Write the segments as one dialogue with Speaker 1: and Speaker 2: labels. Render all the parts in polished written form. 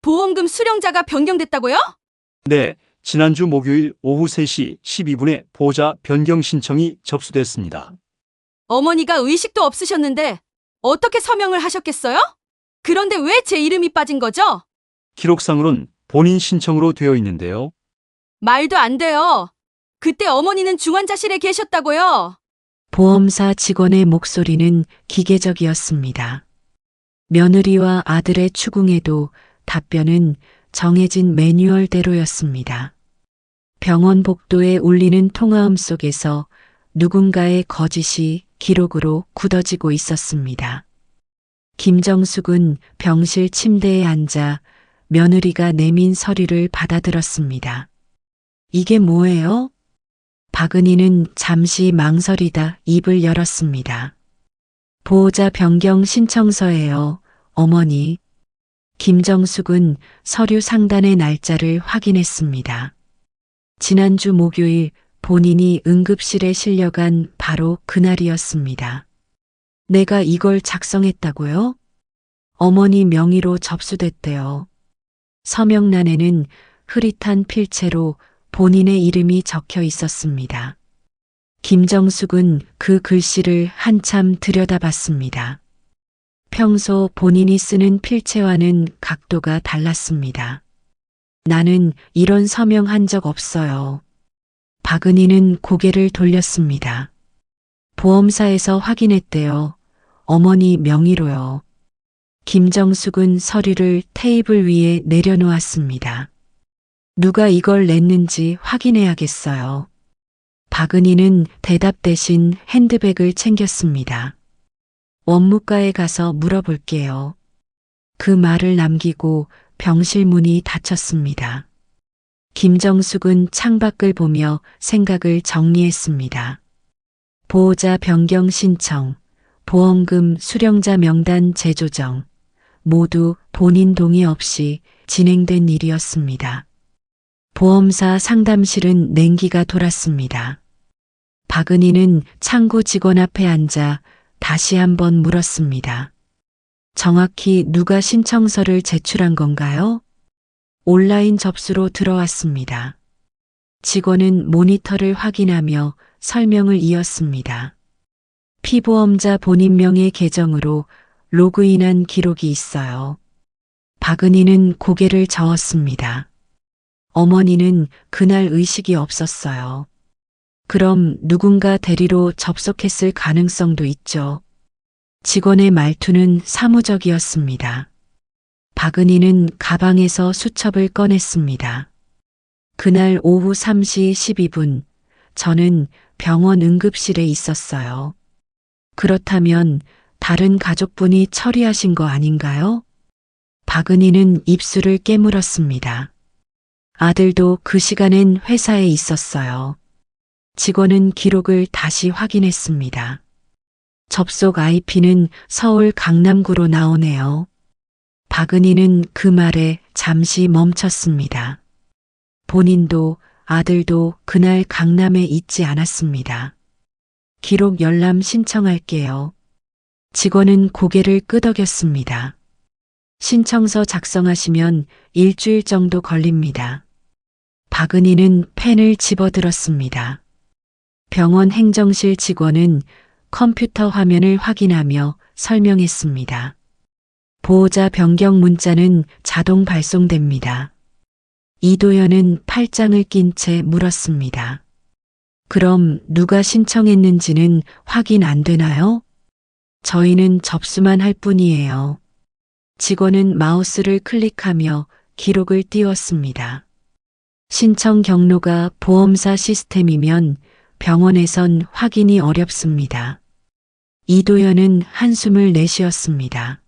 Speaker 1: 보험금 수령자가 변경됐다고요?
Speaker 2: 네, 지난주 목요일 오후 3시 12분에 보호자 변경 신청이 접수됐습니다.
Speaker 1: 어머니가 의식도 없으셨는데 어떻게 서명을 하셨겠어요? 그런데 왜 제 이름이 빠진 거죠?
Speaker 2: 기록상으론 본인 신청으로 되어 있는데요.
Speaker 1: 말도 안 돼요. 그때 어머니는 중환자실에 계셨다고요.
Speaker 3: 보험사 직원의 목소리는 기계적이었습니다. 며느리와 아들의 추궁에도 답변은 정해진 매뉴얼대로였습니다. 병원 복도에 울리는 통화음 속에서 누군가의 거짓이 기록으로 굳어지고 있었습니다. 김정숙은 병실 침대에 앉아 며느리가 내민 서류를 받아들었습니다. 이게 뭐예요? 박은희는 잠시 망설이다 입을 열었습니다. 보호자 변경 신청서예요, 어머니. 김정숙은 서류 상단의 날짜를 확인했습니다. 지난주 목요일 본인이 응급실에 실려간 바로 그날이었습니다. 내가 이걸 작성했다고요? 어머니 명의로 접수됐대요. 서명란에는 흐릿한 필체로 본인의 이름이 적혀 있었습니다. 김정숙은 그 글씨를 한참 들여다봤습니다. 평소 본인이 쓰는 필체와는 각도가 달랐습니다. 나는 이런 서명한 적 없어요. 박은희는 고개를 돌렸습니다. 보험사에서 확인했대요. 어머니 명의로요. 김정숙은 서류를 테이블 위에 내려놓았습니다. 누가 이걸 냈는지 확인해야겠어요. 박은희는 대답 대신 핸드백을 챙겼습니다. 원무과에 가서 물어볼게요. 그 말을 남기고 병실 문이 닫혔습니다. 김정숙은 창밖을 보며 생각을 정리했습니다. 보호자 변경 신청, 보험금 수령자 명단 재조정, 모두 본인 동의 없이 진행된 일이었습니다. 보험사 상담실은 냉기가 돌았습니다. 박은희는 창구 직원 앞에 앉아 다시 한번 물었습니다. 정확히 누가 신청서를 제출한 건가요? 온라인 접수로 들어왔습니다. 직원은 모니터를 확인하며 설명을 이었습니다. 피보험자 본인명의 계정으로 로그인한 기록이 있어요. 박은희는 고개를 저었습니다. 어머니는 그날 의식이 없었어요. 그럼 누군가 대리로 접속했을 가능성도 있죠. 직원의 말투는 사무적이었습니다. 박은희는 가방에서 수첩을 꺼냈습니다. 그날 오후 3시 12분, 저는 병원 응급실에 있었어요. 그렇다면 다른 가족분이 처리하신 거 아닌가요? 박은희는 입술을 깨물었습니다. 아들도 그 시간엔 회사에 있었어요. 직원은 기록을 다시 확인했습니다. 접속 IP는 서울 강남구로 나오네요. 박은희는 그 말에 잠시 멈췄습니다. 본인도 아들도 그날 강남에 있지 않았습니다. 기록 열람 신청할게요. 직원은 고개를 끄덕였습니다. 신청서 작성하시면 일주일 정도 걸립니다. 박은희는 펜을 집어들었습니다. 병원 행정실 직원은 컴퓨터 화면을 확인하며 설명했습니다. 보호자 변경 문자는 자동 발송됩니다. 이도연은 팔짱을 낀 채 물었습니다. 그럼 누가 신청했는지는 확인 안 되나요? 저희는 접수만 할 뿐이에요. 직원은 마우스를 클릭하며 기록을 띄웠습니다. 신청 경로가 보험사 시스템이면 병원에선 확인이 어렵습니다. 이도연은 한숨을 내쉬었습니다.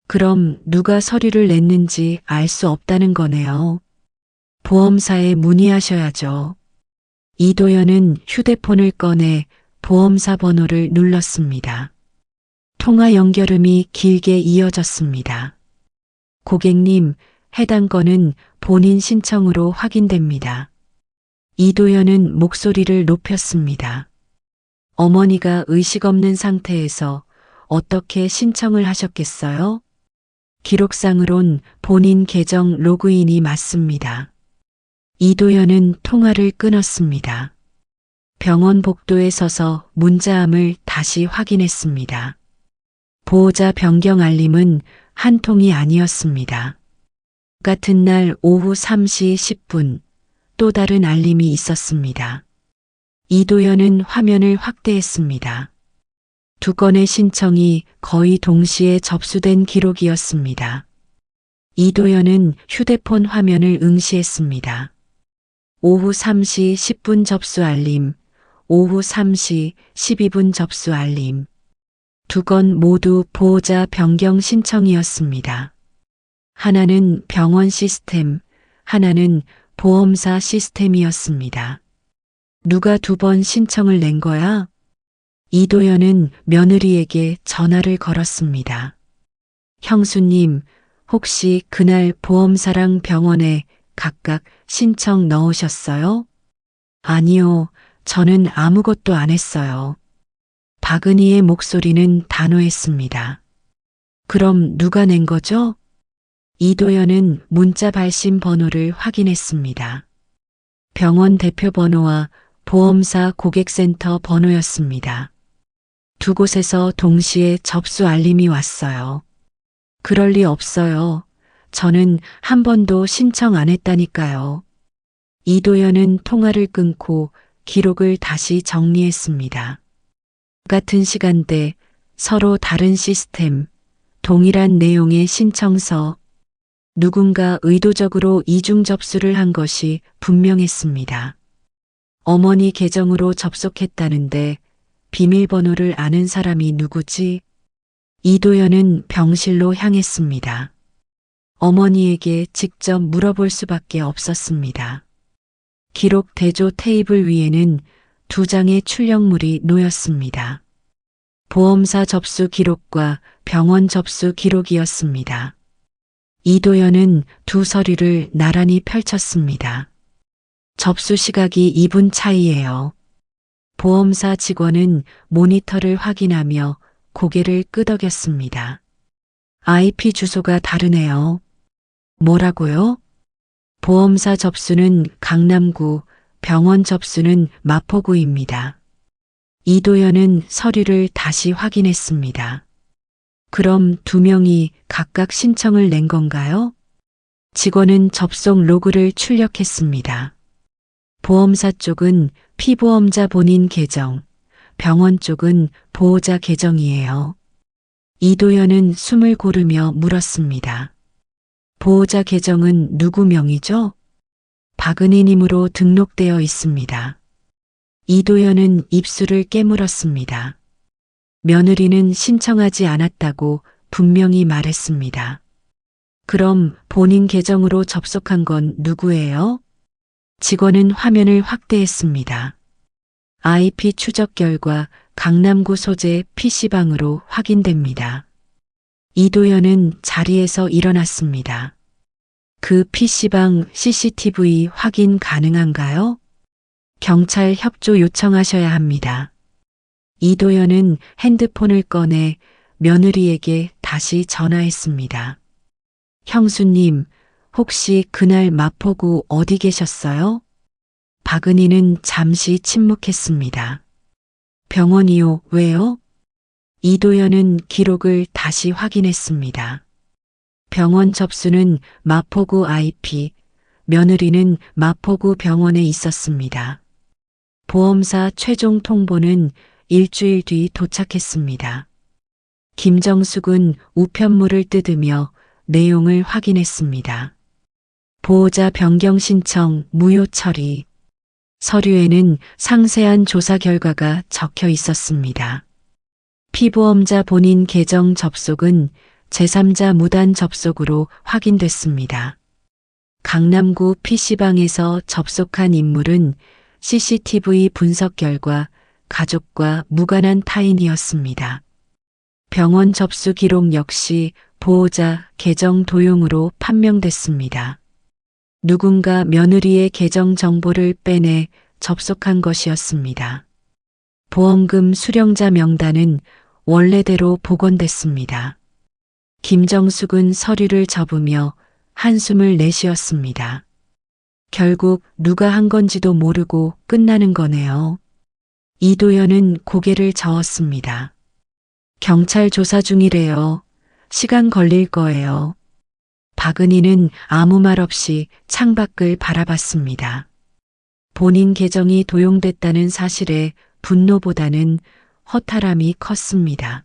Speaker 3: 그럼 누가 서류를 냈는지 알 수 없다는 거네요. 보험사에 문의하셔야죠. 이도연은 휴대폰을 꺼내 보험사 번호를 눌렀습니다. 통화 연결음이 길게 이어졌습니다. 고객님, 해당 건은 본인 신청으로 확인됩니다. 이도연은 목소리를 높였습니다. 어머니가 의식 없는 상태에서 어떻게 신청을 하셨겠어요? 기록상으론 본인 계정 로그인이 맞습니다. 이도연은 통화를 끊었습니다. 병원 복도에 서서 문자함을 다시 확인했습니다. 보호자 변경 알림은 한 통이 아니었습니다. 같은 날 오후 3시 10분 또 다른 알림이 있었습니다. 이도연은 화면을 확대했습니다. 두 건의 신청이 거의 동시에 접수된 기록이었습니다. 이도연은 휴대폰 화면을 응시했습니다. 오후 3시 10분 접수 알림, 오후 3시 12분 접수 알림. 두 건 모두 보호자 변경 신청이었습니다. 하나는 병원 시스템, 하나는 보험사 시스템이었습니다. 누가 두 번 신청을 낸 거야? 이도연은 며느리에게 전화를 걸었습니다. 형수님, 혹시 그날 보험사랑 병원에 각각 신청 넣으셨어요? 아니요, 저는 아무것도 안 했어요. 박은희의 목소리는 단호했습니다. 그럼 누가 낸 거죠? 이도연은 문자 발신 번호를 확인했습니다. 병원 대표 번호와 보험사 고객센터 번호였습니다. 두 곳에서 동시에 접수 알림이 왔어요. 그럴 리 없어요. 저는 한 번도 신청 안 했다니까요. 이도연은 통화를 끊고 기록을 다시 정리했습니다. 같은 시간대 서로 다른 시스템, 동일한 내용의 신청서, 누군가 의도적으로 이중 접수를 한 것이 분명했습니다. 어머니 계정으로 접속했다는데 비밀번호를 아는 사람이 누구지? 이도연은 병실로 향했습니다. 어머니에게 직접 물어볼 수밖에 없었습니다. 기록 대조 테이블 위에는 두 장의 출력물이 놓였습니다. 보험사 접수 기록과 병원 접수 기록이었습니다. 이도연은 두 서류를 나란히 펼쳤습니다. 접수 시각이 2분 차이예요. 보험사 직원은 모니터를 확인하며 고개를 끄덕였습니다. IP 주소가 다르네요. 뭐라고요? 보험사 접수는 강남구, 병원 접수는 마포구입니다. 이도연은 서류를 다시 확인했습니다. 그럼 두 명이 각각 신청을 낸 건가요? 직원은 접속 로그를 출력했습니다. 보험사 쪽은 피보험자 본인 계정, 병원 쪽은 보호자 계정이에요. 이도연은 숨을 고르며 물었습니다. 보호자 계정은 누구 명의죠? 박은희님으로 등록되어 있습니다. 이도연은 입술을 깨물었습니다. 며느리는 신청하지 않았다고 분명히 말했습니다. 그럼 본인 계정으로 접속한 건 누구예요? 직원은 화면을 확대했습니다. IP 추적 결과 강남구 소재 PC방으로 확인됩니다. 이도연은 자리에서 일어났습니다. 그 PC방 CCTV 확인 가능한가요? 경찰 협조 요청하셔야 합니다. 이도연은 핸드폰을 꺼내 며느리에게 다시 전화했습니다. 형수님, 혹시 그날 마포구 어디 계셨어요? 박은희는 잠시 침묵했습니다. 병원이요, 왜요? 이도연은 기록을 다시 확인했습니다. 병원 접수는 마포구 IP, 며느리는 마포구 병원에 있었습니다. 보험사 최종 통보는 일주일 뒤 도착했습니다. 김정숙은 우편물을 뜯으며 내용을 확인했습니다. 보호자 변경 신청 무효 처리. 서류에는 상세한 조사 결과가 적혀 있었습니다. 피보험자 본인 계정 접속은 제3자 무단 접속으로 확인됐습니다. 강남구 PC방에서 접속한 인물은 CCTV 분석 결과 가족과 무관한 타인이었습니다. 병원 접수 기록 역시 보호자 계정 도용으로 판명됐습니다. 누군가 며느리의 계정 정보를 빼내 접속한 것이었습니다. 보험금 수령자 명단은 원래대로 복원됐습니다. 김정숙은 서류를 접으며 한숨을 내쉬었습니다. 결국 누가 한 건지도 모르고 끝나는 거네요. 이도연은 고개를 저었습니다. 경찰 조사 중이래요. 시간 걸릴 거예요. 박은희는 아무 말 없이 창밖을 바라봤습니다. 본인 계정이 도용됐다는 사실에 분노보다는 허탈함이 컸습니다.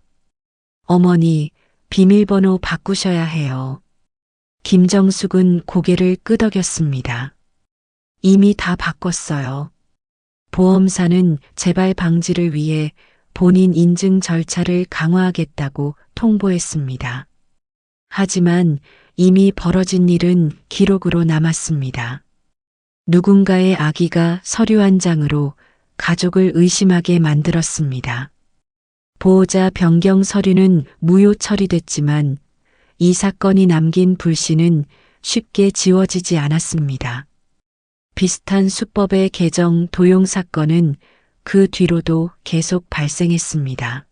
Speaker 3: 어머니, 비밀번호 바꾸셔야 해요. 김정숙은 고개를 끄덕였습니다. 이미 다 바꿨어요. 보험사는 재발 방지를 위해 본인 인증 절차를 강화하겠다고 통보했습니다. 하지만 이미 벌어진 일은 기록으로 남았습니다. 누군가의 악의가 서류 한 장으로 가족을 의심하게 만들었습니다. 보호자 변경 서류는 무효 처리됐지만 이 사건이 남긴 불씨는 쉽게 지워지지 않았습니다. 비슷한 수법의 계정 도용 사건은 그 뒤로도 계속 발생했습니다.